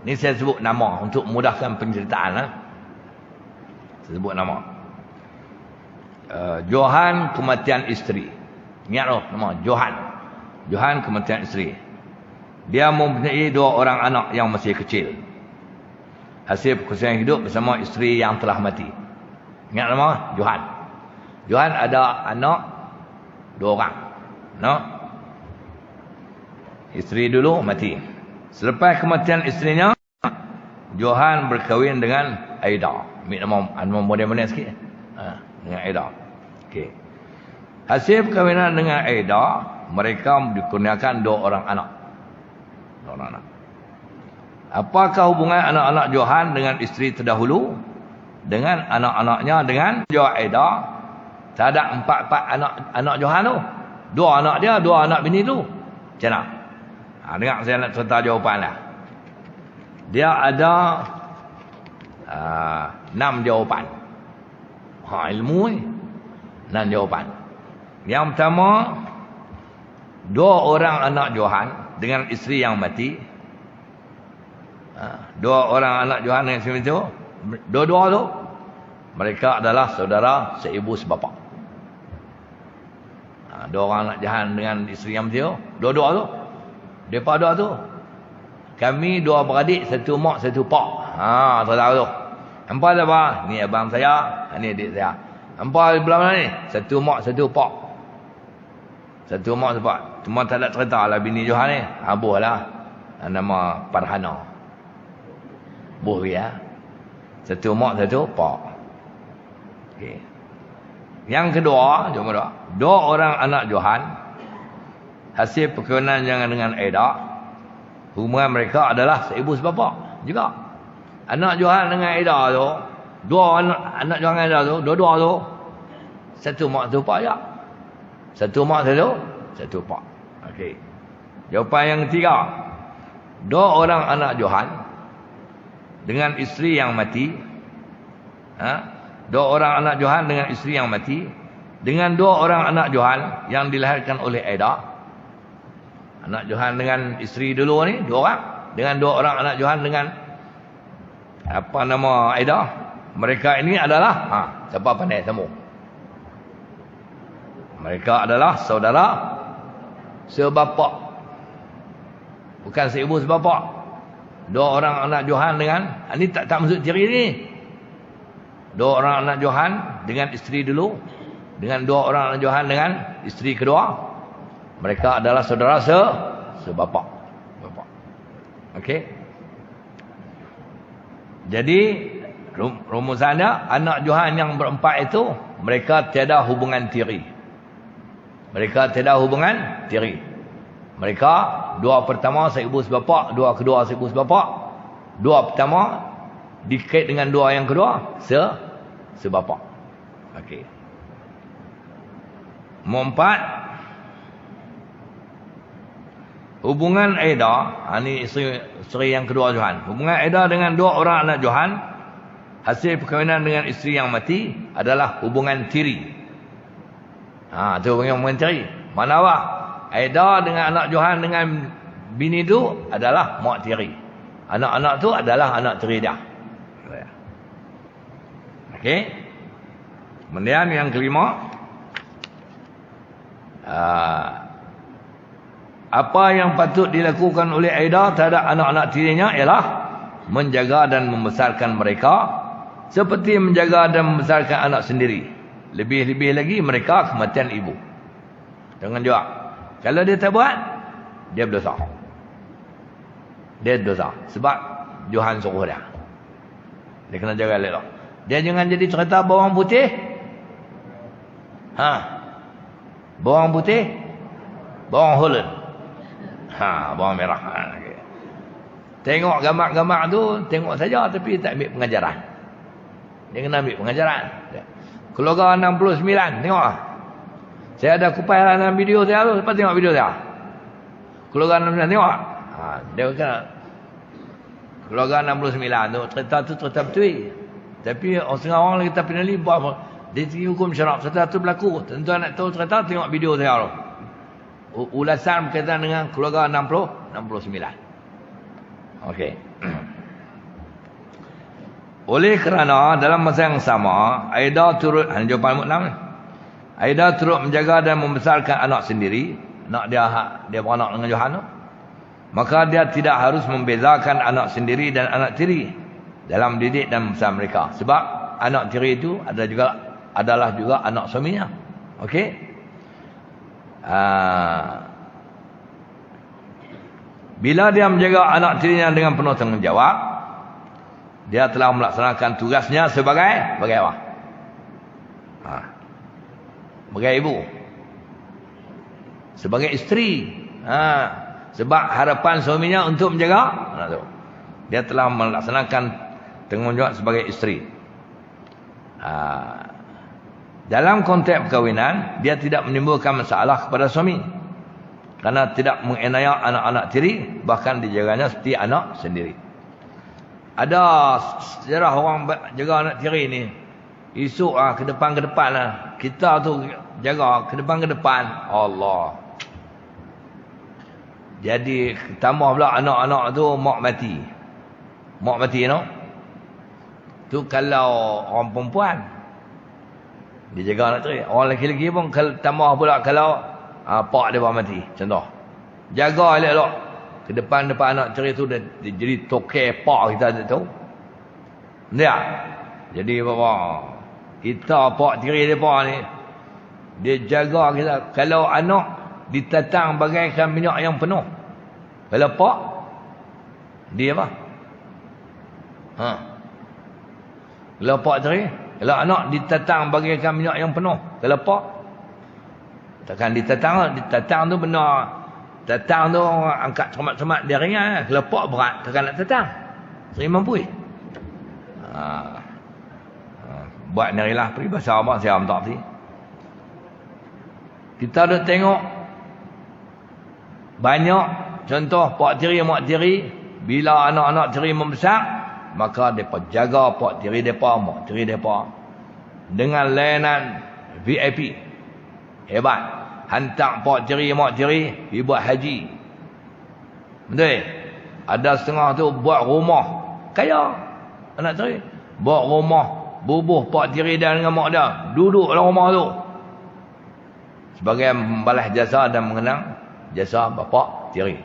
Speaker 1: Ni saya sebut nama untuk mudahkan penceritaan. Saya sebut nama. Johan kematian isteri. Ingat loh nama Johan. Johan kematian isteri. Dia mempunyai 2 orang anak yang masih kecil. Hasil perkongsian hidup bersama isteri yang telah mati. Ingat nama Johan. Johan ada anak 2 orang. No? Isteri dulu mati. Selepas kematian isterinya, Johan berkahwin dengan Aida. Ambil nama modern-modern sikit. Dengan Aida. Okey. Hasil perkahwinan dengan Aida, mereka dikurniakan 2 orang anak. 2 orang anak. Apakah hubungan anak-anak Johan dengan isteri terdahulu? dengan anak-anaknya dengan jual Aida. Tak ada 4 anak Johan tu. 2 anak dia, 2 anak bini tu. Macam mana? Dengar saya nak cerita jawapan lah. Dia ada 6 jawapan. Ilmu ni 6 jawapan. Yang pertama, 2 orang anak Johan dengan isteri yang mati. 2 orang anak Johan dengan isteri itu, dua-dua tu mereka adalah saudara seibu sebapa. 2 orang anak Johan dengan isteri yang mati tu, dua-dua tu, depa dua tu, kami 2 beradik, 1 mak 1 pak. Saudara tu. Hampa apa? Ni abang saya, ni adik saya. Hampa belah mana ni? 1 mak 1 pak. 1 mak 1 pak. Cuma tak ada cerita lah bini Johan ni. Abuh lah. Nama Farhana. Buh ya. 1 mak 1 pak. Okey. Yang kedua, jom kedua. 2 orang anak Johan hasil perkahwinan dengan Aida. Hubungan mereka adalah seibu sebapa juga. Anak Johan dengan Aida tu, 2 anak Johan dengan Aida tu, dua-dua tu 1 mak 1 pak je. 1 mak 1 pak. Okey. Jawapan yang ketiga. 2 orang anak Johan dengan isteri yang mati. 2 orang anak Johan dengan isteri yang mati. Dengan 2 orang anak Johan yang dilahirkan oleh Aida. Anak Johan dengan isteri dulu ni 2 orang. Dengan 2 orang anak Johan dengan apa nama Aida. Mereka ini adalah siapa pandai semua. Mereka adalah saudara sebapa. Bukan seibu sebapa. 2 orang anak Johan dengan ini tak masuk tiri ni. 2 orang anak Johan dengan isteri dulu. Dengan 2 orang anak Johan dengan isteri kedua. Mereka adalah saudara sebapa. Bapa. Okey. Jadi rumusannya, anak Johan yang berempat itu mereka tiada hubungan tiri. Mereka tiada hubungan tiri. Mereka 2 pertama seibu sebapa, 2 kedua seibu sebapa. 2 pertama dikait dengan 2 yang kedua sebapa. Okey. Empat, hubungan Aida, ini isteri yang kedua Johan. Hubungan Aida dengan 2 orang anak Johan hasil perkahwinan dengan isteri yang mati adalah hubungan tiri. Itu hubungan tiri. Mana apa? Aida dengan anak Johan dengan bini tu adalah mak tiri. Anak-anak tu adalah anak tiri dia. Okey. Kemudian yang kelima, apa yang patut dilakukan oleh Aida terhadap anak-anak tirinya ialah menjaga dan membesarkan mereka seperti menjaga dan membesarkan anak sendiri. Lebih-lebih lagi mereka kematian ibu. Jangan jawab. Kalau dia tak buat, dia berdosa. Dia berdosa. Sebab Johan suruh dia. Dia kena jaga elok. Dia jangan jadi cerita bawang putih. Bawang putih, bawang Holland. Bawang merah. Okay. Tengok gambar-gambar tu, tengok saja tapi tak ambil pengajaran. Dia kena ambil pengajaran. Keluarga 69, tengok. Saya ada kupas dalam video saya tu, lepas tengok video saya. Keluarga 69, tengok. Dia kena. Keluarga 69 tu, cerita betul. Tapi setengah orang lagi tak penali buat apa. Dia tinggi hukum syarak. Cerita tu berlaku. Tentu nak tahu cerita, tengok video saya tu. Ulasan berkaitan dengan keluarga 69. Okey. Oleh kerana dalam masa yang sama, Aida turut, jawapan Muklam ni. Aida turut menjaga dan membesarkan anak sendiri. Anak dia beranak dengan Johan tu. Maka dia tidak harus membezakan anak sendiri dan anak tiri dalam didik dan membesar mereka. Sebab anak tiri itu adalah juga anak suaminya. Okey. Bila dia menjaga anak tirinya dengan penuh tanggungjawab, dia telah melaksanakan tugasnya sebagai apa? Sebagai ibu. Sebagai isteri. Sebab harapan suaminya untuk menjaga anak tu. Dia telah melaksanakan tanggungjawab sebagai isteri. Dalam konteks perkahwinan, dia tidak menimbulkan masalah kepada suami. Kerana tidak menganiaya anak-anak tiri, bahkan dijaganya seperti anak sendiri. Ada sejarah orang jaga anak tiri ni. Esok ke depan lah. Kita tu jaga ke depan. Allah. Jadi tambah pula anak-anak tu mak mati. Mak mati no. Tu kalau orang perempuan dia jaga anak tiri. Orang lelaki pun tambah pula kalau pak dia mati. Contoh. Jaga elok-elok. Ke depan anak tiri tu dia jadi tokai pak kita tak tahu. Tak? Jadi apa? Kita pak tiri depa ni dia jaga kita. Kalau anak ditatang bagaikan minyak yang penuh. Kalau pak dia apa? Kalau pak tiri, kalau anak ditatang bagaikan minyak yang penuh. Kalau pak takkan ditatang tu benar. Tatang tu angkat cermat-cermat dia ringan. Kalau pak berat takkan nak tatang. Seri mampu. Buat narilah peribahasa abang saya tak sih. Kita ada tengok banyak contoh pak tiri mak tiri bila anak-anak tiri membesar maka depa jaga pak tiri depa mak tiri depa dengan layanan VIP. Hebat. Hantar pak tiri mak tiri pergi buat haji. Betul? Ada setengah tu buat rumah kaya anak tiri. Buat rumah bubuh pak tiri dia dengan mak dia. Duduk dalam rumah tu. Sebagai membalas jasa dan mengenang jasa bapa tiri.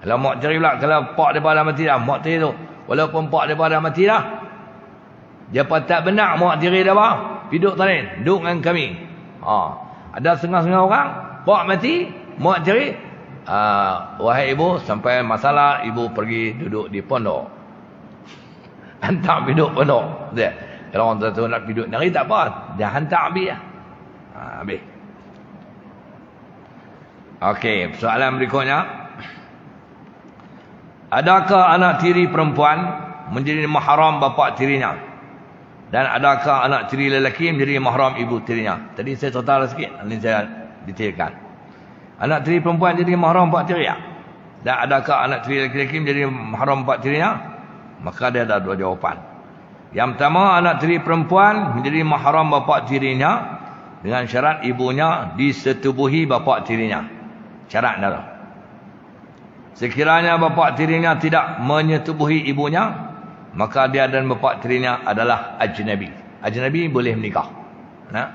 Speaker 1: Kalau mak tiri pula, kalau pak dia dah mati dah, mak tiri tu, walaupun pak dia dah mati dah, dia tak benar mak tiri dia hidup tadi, duduk dengan kami. Ada setengah-setengah orang, pak mati, mak tiri, wahai ibu, sampai masalah, ibu pergi duduk di pondok. Hantar duduk pondok. Kalau orang tu nak duduk nari tak apa, dia hantar habis lah. Habis. Okey, soalan berikutnya. Adakah anak tiri perempuan menjadi mahram bapa tirinya? Dan adakah anak tiri lelaki menjadi mahram ibu tirinya? Tadi saya cerita sikit, ini saya detailkan. Anak tiri perempuan jadi mahram bapa tirinya. Dan adakah anak tiri lelaki menjadi mahram bapa tirinya? Maka dia ada dua jawapan. Yang pertama, anak tiri perempuan menjadi mahram bapa tirinya dengan syarat ibunya disetubuhi bapa tirinya. Syarat dah. Sekiranya bapa tirinya tidak menyetubuhi ibunya, maka dia dan bapa tirinya adalah ajnabi. Ajnabi boleh menikah. Nah,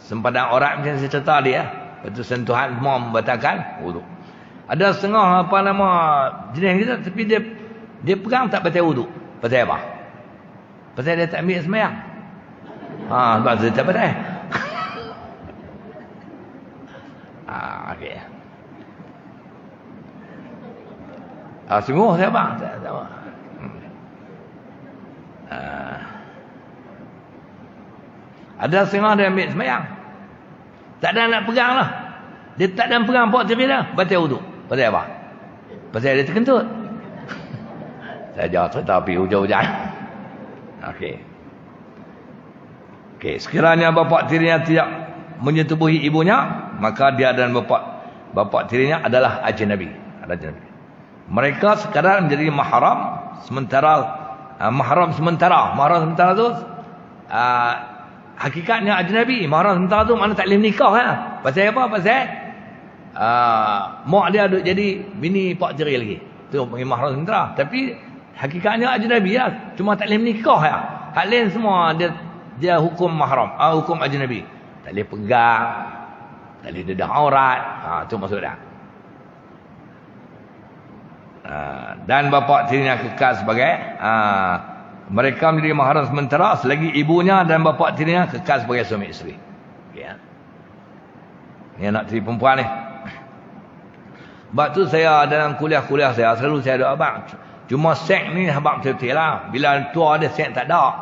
Speaker 1: sempadan orang macam saya cerita dia, betul sentuhan semua membatalkan wuduk. Ada setengah jenis kita, tapi dia pegang tak batal wuduk. Pasal apa? Pasal dia tak ambil sembahyang. Sebab dia tak batal. Okey. Sungguh saya bang. Ada setengah dia ambil sembahyang. Tak ada nak pegang lah. Dia tak ada pegang pak tiri dah. Batal wuduk. Pasal apa? Pasal dia terkentut. Saya jawab cerita api hujan-hujan. Okey. Sekiranya bapa tirinya tidak menyetubuhi ibunya, maka dia dan bapa tirinya adalah ajnabi. Mereka sekadar menjadi mahram sementara. Mahram sementara tu hakikatnya ajnabi. Mahram sementara tu mana tak boleh nikah kan? Pasal apa? Pasal mak dia duk jadi bini pak tiri lagi. Tu panggil mahram sementara. Tapi hakikatnya ajnabi lah. Cuma tak boleh menikah ya. Hak lain semua dia hukum mahram, hukum ajnabi. Tak boleh pegang, tak boleh dedah aurat. Itu maksud dia. Dan bapa tirinya kekal sebagai mereka menjadi mahram sementara selagi ibunya dan bapa tirinya kekal sebagai suami isteri. Okay, Ini anak tiri perempuan ni. Sebab tu saya dalam kuliah-kuliah saya selalu saya ada abang. Cuma seks ni abang betul-betul lah. Bila tua dia seks tak ada.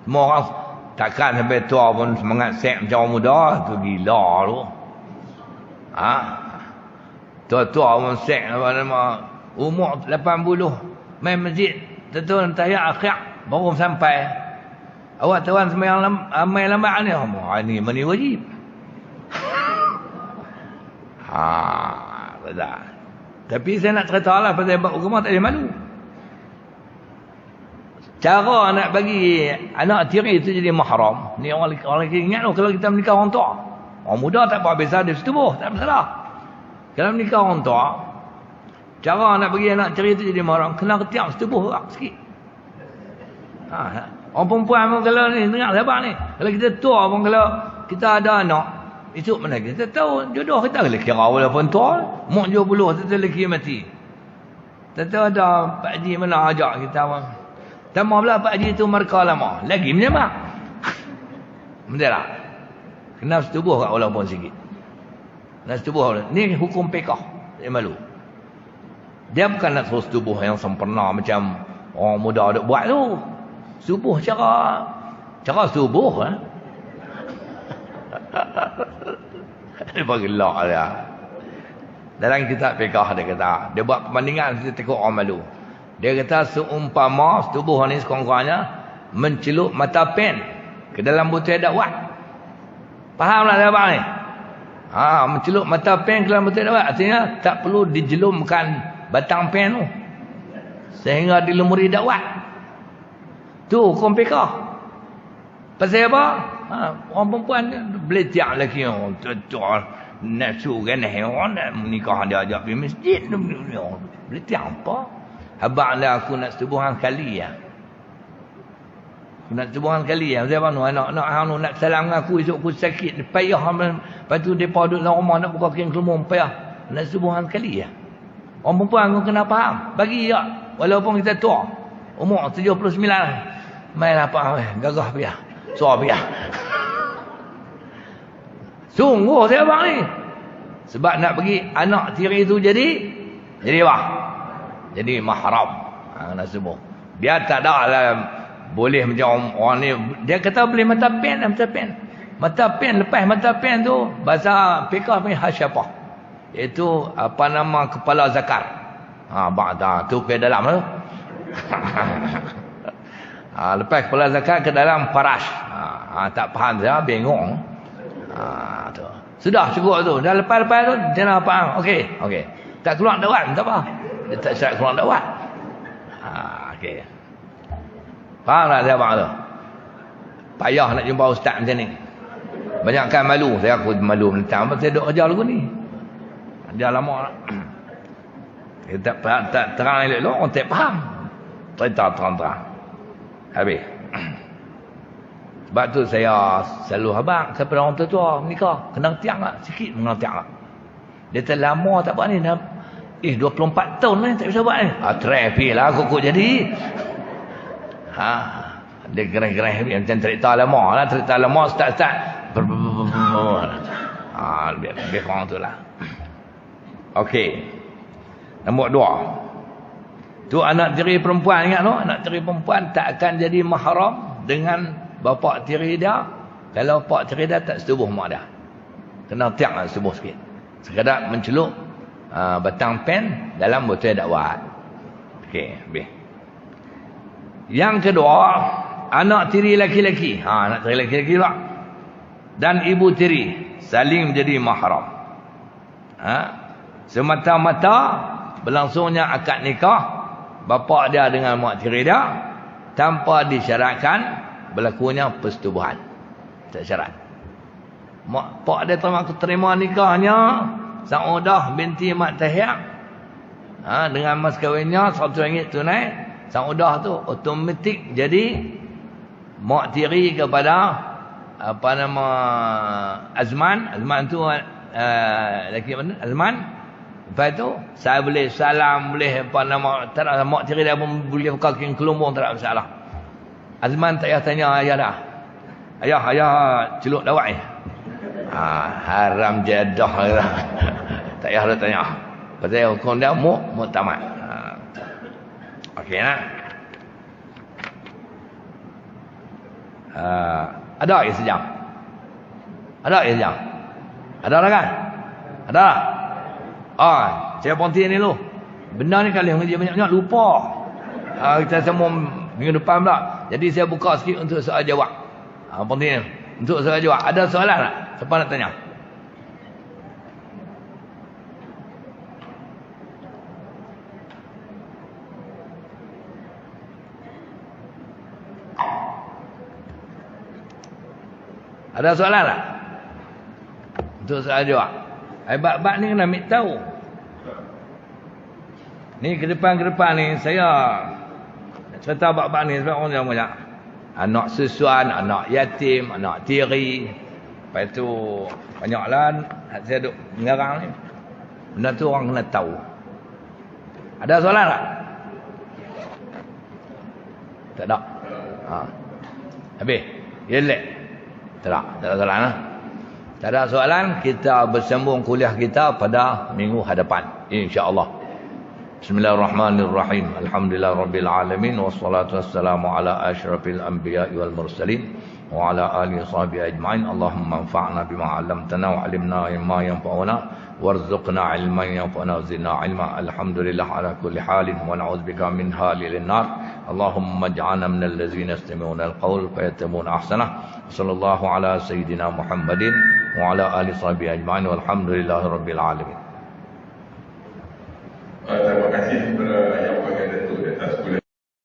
Speaker 1: Semua orang takkan sampai tua pun semangat seks macam orang muda. Tu gila tu. Tua-tua pun seks apa nama. Umur 80 main masjid tentu tahiyat akhir baru sampai Awak tuan sembahyang main lambat ni. Ni mani wajib. Tak. Tapi saya nak cerita lah pasal bab agama tak ada malu. Cara nak bagi anak tiri itu jadi mahram. Ni orang ingat tu kalau kita menikah orang tua. Orang muda tak apa biasa dia setubuh, tak masalah. Kalau menikah orang tua, cara nak bagi anak tiri itu jadi mahram kena ketiak setubuh sikit. Orang perempuan pun kalau ni dengar sabar ni. Kalau kita tua pun kalau kita ada anak, esok mana kita tahu jodoh kita boleh kira walaupun tua, mak 70 tetap lelaki mati. Tetap ada Pak Haji mana ajak kita pun. Tambah pula Pak Haji tu markah lama. Lagi menyemak. Betul tak? Kena setubuh kat walaupun sikit. Kena setubuh. Ni hukum pekah. Dia malu. Dia bukan nak suruh setubuh yang sempurna macam orang muda ada buat tu. Subuh cara subuh dia bagi gelak dia. Dalam kitab fiqh dia kata, dia buat perbandingan dia tengok orang malu. Dia kata seumpama tubuh ni sekurang-kurangnya mencelup mata pen ke dalam botol dakwah. Fahamlah dia bang ni? Mencelup mata pen ke dalam botol dakwah artinya tak perlu dijelumkan batang pen tu sehingga dilumuri dakwah. Tu hukum fiqh. Pasal apa? Orang perempuan boleh tiap lelaki orang tuan nafsu kan orang nak menikah dia ajak pergi masjid boleh tiap apa? Habaq dah aku nak setubuhan kali ya. Aku nak setubuhan kali ya. Pasal apa? Anak-anak hang nak salam dengan aku esok aku sakit payah. Lepas tu depa duduk dalam rumah nak buka kain kelumur payah. Nak setubuhan kali ya. Orang perempuan kau kena faham. Bagi ya. Walaupun kita tua. Umur 79. Mainlah apa gagah payah. Suar payah. Sungguh saya abang ni. Sebab nak bagi anak tiri tu jadi apa? Jadi mahram. Nak semua. Dia tak ada lah boleh macam orang ni. Dia kata boleh mata pen. Mata pen lepas mata pen tu bahasa fiqh ni hasyafah. Iaitu apa nama kepala zakar. Ba'da tu ke dalam tu. Lepas kepala zakar ke dalam farash. Tak faham saya bengong. Tu. Sudah cukup tu. Dah lepas-lepas tu dia nak faham. Okey. Tak keluar dakwah tak apa. Dia tak syarat keluar dakwah. Okey. Faham tak saya abang tu? Payah nak jumpa ustaz macam ni. Banyakkan malu. Aku malu menentang. Saya duduk kerja lagu ni. Dia lama. Dia tak terang elok-elok. Orang tak faham. Terang. Habis. Sebab tu saya selalu habang kepada orang tua menikah. Kena tiang lah. Sikit kena tiang lah. Dia terlama tak buat ni. 24 tahun lah tak bisa buat ni. Trafik lah kok jadi. Dia gerang-gerang macam cerita lama lah. Cerita lama start. Lebih kurang tu lah. Okey. Nombor 2. Tu anak tiri perempuan ingat tu. Anak tiri perempuan tak akan jadi mahram dengan bapa tiri dia. Kalau pak tiri dia tak setubuh mak dia. Kena tiang lah setubuh sikit. Sekadar mencelup batang pen dalam botol dakwah. Okey, habis. Yang kedua, anak tiri laki-laki. Anak tiri laki-laki pula. Dan ibu tiri saling menjadi mahram. Semata-mata berlangsungnya akad nikah bapa dia dengan mak tiri dia tanpa disyaratkan berlakunya persetubuhan. Tak syarat. Mak pak dia terima nikahnya Saudah binti Mat Tahiyah dengan mas kahwinnya RM100 tunai. Saudah tu automatik jadi mak tiri kepada apa nama Azman. Azman tu lelaki mana? Azman. Lepas tu saya boleh salam, boleh apa nama, tak ada mak tiri dia pun boleh buka kain kelumur, tak ada masalah. Azman tak payah tanya ayah dah. Ayah celuk dawai. Haram jadah lah. Tak payah dah tanya. Pasal hukum dia muktamad. Okey nak. Ada lagi sejam. Ada lah kan? Ada lah. Saya berhenti ni dulu. Benda ni kalau ngaji banyak-banyak lupa. Kita semua minggu depan pula. Jadi saya buka sikit untuk soal jawab. Penting untuk soal jawab. Ada soalan tak? Siapa nak tanya? Ada soalan tak? Untuk soal jawab. Bab-bab ni kena ambil tahu. Ni ke depan ni saya cerita bab-bab ni sebab orang banyak. Anak susuan, anak yatim, anak tiri. Lepas tu banyaklah saya duk mengarang ni. Benda tu orang kena tahu. Ada soalan tak? Tak ada. Habis. Yelek. Tak ada soalan lah. Tak ada soalan, kita bersambung kuliah kita pada minggu hadapan, insya-Allah. Bismillahirrahmanirrahim. Alhamdulillahirabbil alamin wassalatu wassalamu ala asyrafil anbiya'i wal mursalin wa ala alihi washabihi ajmain. Allahumma anfa'na bima 'allamtana wa 'allimna ma yanfa'una warzuqna 'ilman yanfa'una wa zidna 'ilma. Alhamdulillah ala kulli halin wa na'udzubika min halil nar. Allahumma ij'alna minal ladzina yastami'una al-qawl fayattabi'una ahsanah. Sallallahu ala sayyidina Muhammadin wa ala alihi washabihi ajmain walhamdulillahi rabbil alamin.